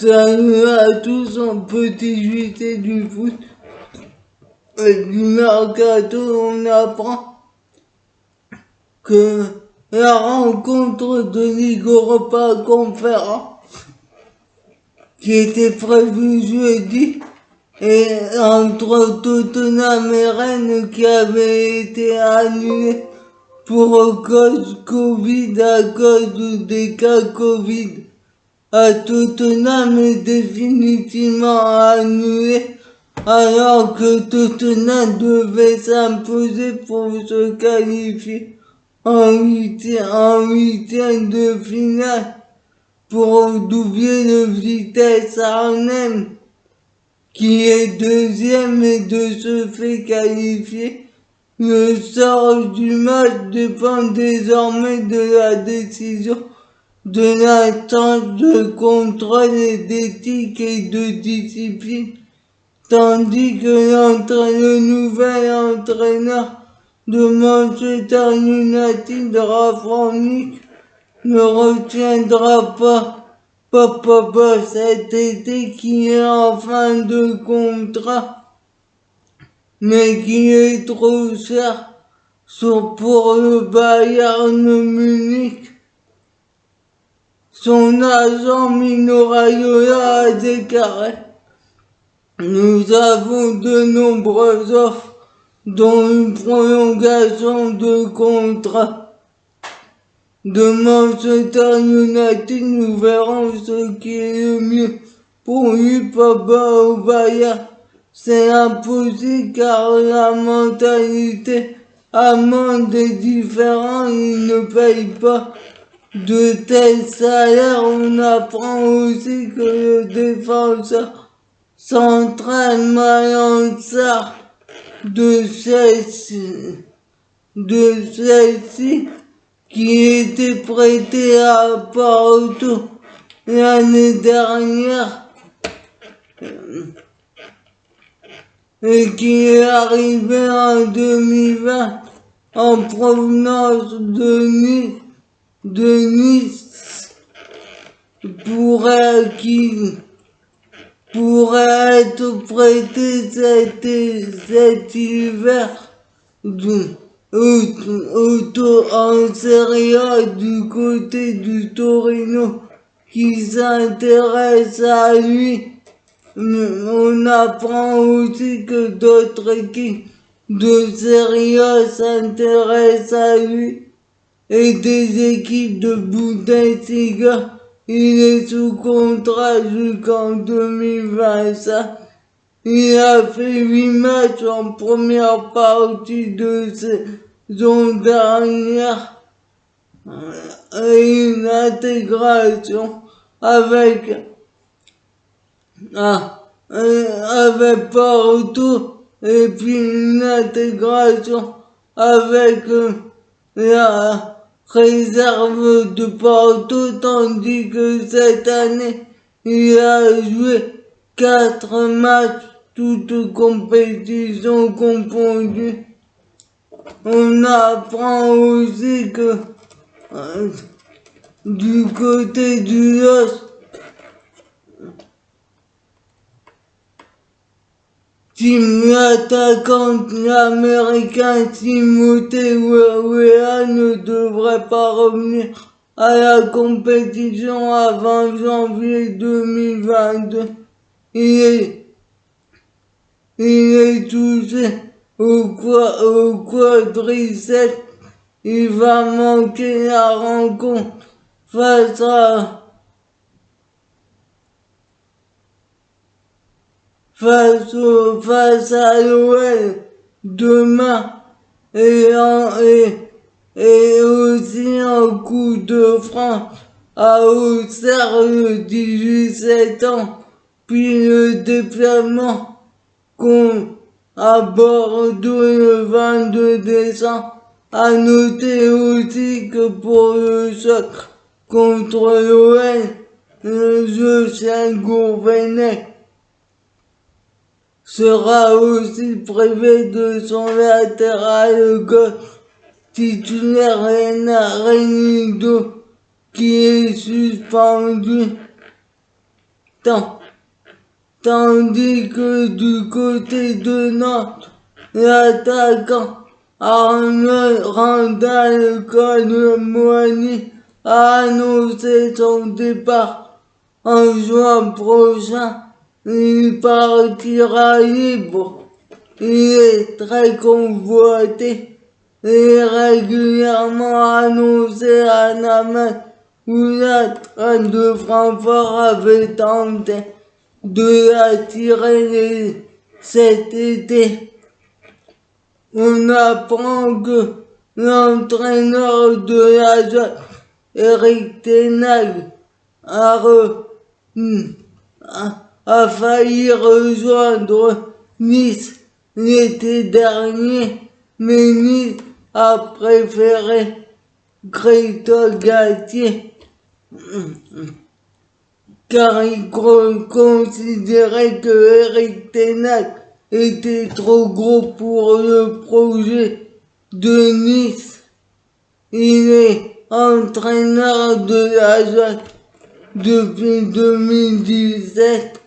Salut à tous en petit JT du foot. Et du mercato, on apprend que la rencontre de Ligue Europa Conférence, qui était prévue jeudi, et entre Tottenham et Rennes, qui avait été annulée pour cause Covid à cause des cas Covid à Tottenham est définitivement annulé alors que Tottenham devait s'imposer pour se qualifier en huitième de finale pour doubler le Vitesse Arnhem qui est deuxième et de ce fait qualifié. Le sort du match dépend désormais de la décision de l'instance de contrôle et d'éthique et de discipline, tandis que le nouvel entraîneur de Manchester United, Rangnick, ne retiendra pas cet été qui est en fin de contrat, mais qui est trop cher pour le Bayern Munich. Son agent Mino Raiola a déclaré: nous avons de nombreuses offres, dont une prolongation de contrat de Manchester United. Nous verrons ce qui est le mieux pour lui. Papa au Bayern, c'est impossible car la mentalité allemande est différente, il ne paye pas de tels salaires. On apprend aussi que le défenseur central Malang Sarr de Chelsea, qui était prêté à Porto l'année dernière et qui est arrivé en 2020 en provenance de Nice pourrait être prêté cet hiver en Serie A du côté du Torino qui s'intéresse à lui. On apprend aussi que d'autres équipes de Serie A s'intéressent à lui et des équipes de Bundesliga. Il est sous contrat jusqu'en 2025. Il a fait 8 matchs en première partie de saison dernière et une intégration avec Porto et puis une intégration avec la réserve de Porto, tandis que cette année, il a joué 4 matchs, toutes compétitions confondues. On apprend aussi que du côté du LOSC, l'attaquant américain Timothée Weah ne devrait pas revenir à la compétition avant janvier 2022. Il est touché au quadriceps. Il va manquer la rencontre face à l'OL demain et aussi en Coupe de France à Auxerre le 18 septembre, puis le déplacement à Bordeaux le 22 décembre. À noter aussi que pour le choc contre l'OL, le jeu Gourvenec sera aussi privé de son latéral gauche titulaire Reinildo qui est suspendu Tandis que du côté de Nantes, l'attaquant Arnaud Randal Colomboigny a annoncé son départ en juin prochain. Il partira libre. Il est très convoité et régulièrement annoncé à Namen où la traîne de Francfort avait tenté de l'attirer cet été. On apprend que l'entraîneur de la Eric Ten Hag a failli rejoindre Nice l'été dernier, mais Nice a préféré Christophe Galtier car il considérait que Eric Ten Hag était trop gros pour le projet de Nice. Il est entraîneur de l'Ajax depuis 2017.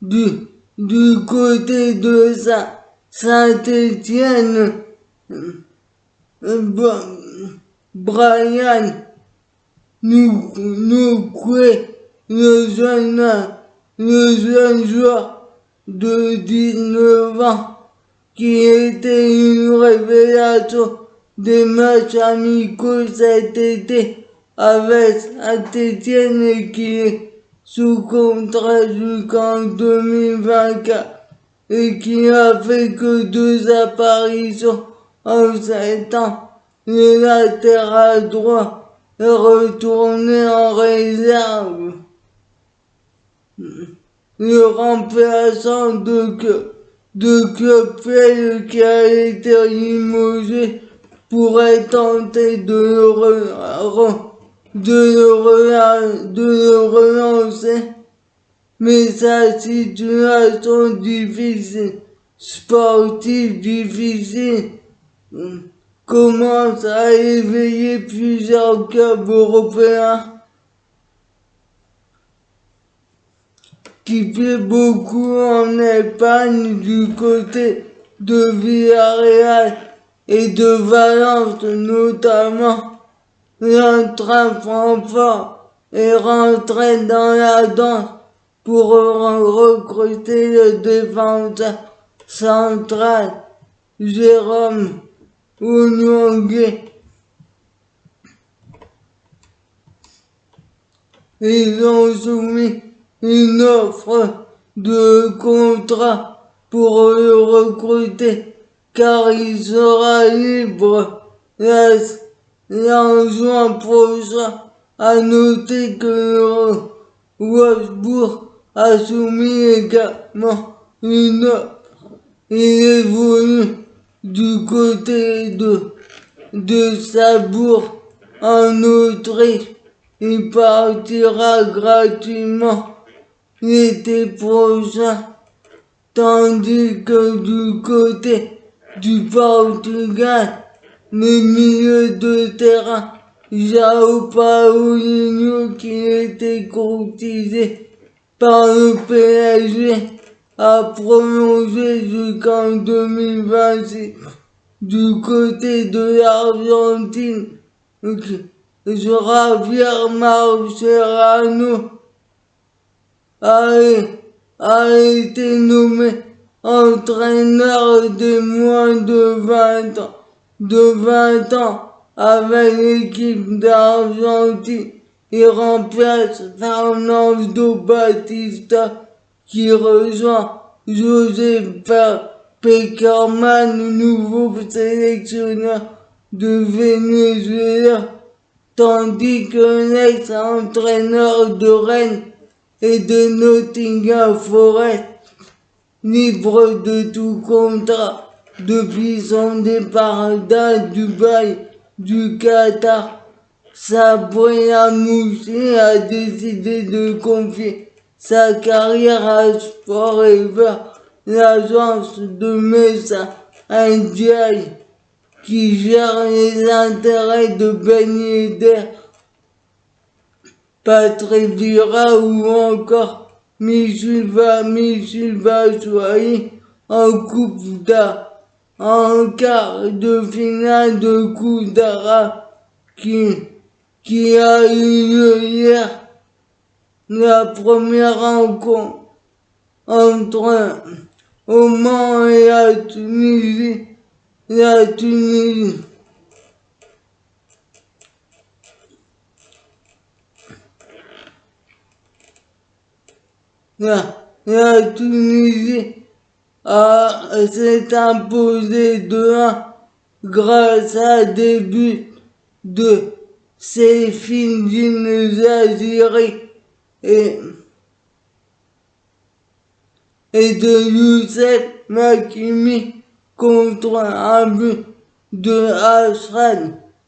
Du côté de Saint-Étienne, Brian Noukoué, le jeune joueur de 19 ans, qui était une révélation des matchs amicaux cet été avec Saint-Étienne et qui est sous contrat jusqu'en 2024 et qui a fait que 2 apparitions en 7 ans. Le latéral droit est retourné en réserve. Le remplaçant de Clubfeld qui a été limogé pourrait tenter de le relancer, mais sa situation sportive difficile commence à éveiller plusieurs clubs européens qui fait beaucoup en Espagne du côté de Villarreal et de Valence notamment. L'entrain Francfort est rentré dans la danse pour recruter le défenseur central Jérôme Ognongué. Ils ont soumis une offre de contrat pour le recruter car il sera libre en juin prochain. À noter que Wolfsburg a soumis également une offre. Il évolue du côté de Sabourg en Autriche. Il partira gratuitement l'été prochain, tandis que du côté du Portugal, le milieu de terrain João Paulinho, qui était courtisé par le PSG, a prolongé jusqu'en 2026 du côté de l'Argentine. Javier Mascherano a été nommé entraîneur des moins de 20 ans avec l'équipe d'Argentine. Il remplace Fernando Batista qui rejoint José Pekerman, nouveau sélectionneur de Venezuela, tandis que l'ex-entraîneur de Rennes et de Nottingham Forest, libre de tout contrat depuis son départ à Dubaï du Qatar, Sabri Moussi a décidé de confier sa carrière à Forever, l'agence de Mesa Ndiaye qui gère les intérêts de Ben Yedder. Patrick Vieira ou encore Michel Batshuayi en quart de finale de Coupe d'Arabe qui a eu lieu hier. La première rencontre entre Oman et la Tunisie. La Tunisie s'est imposée 2-1 grâce à des buts de Seyfedine Zahiri et de Youssef Makimi contre un but de Ashraf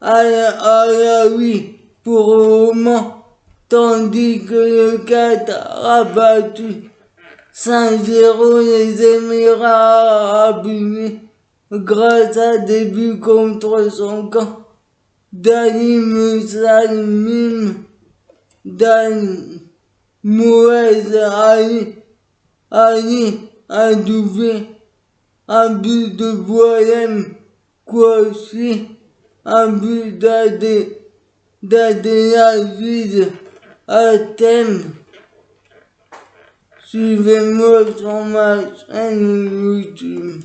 Alaoui pour Oman, tandis que le Qatar a battu 5-0 les Émirats Arabes Unis grâce à des buts contre son camp. Dani Moez Ali a doublé, un but de Boalem Kouachi, un but d'Abdelaziz Atem. Suivez-moi sur ma chaîne YouTube.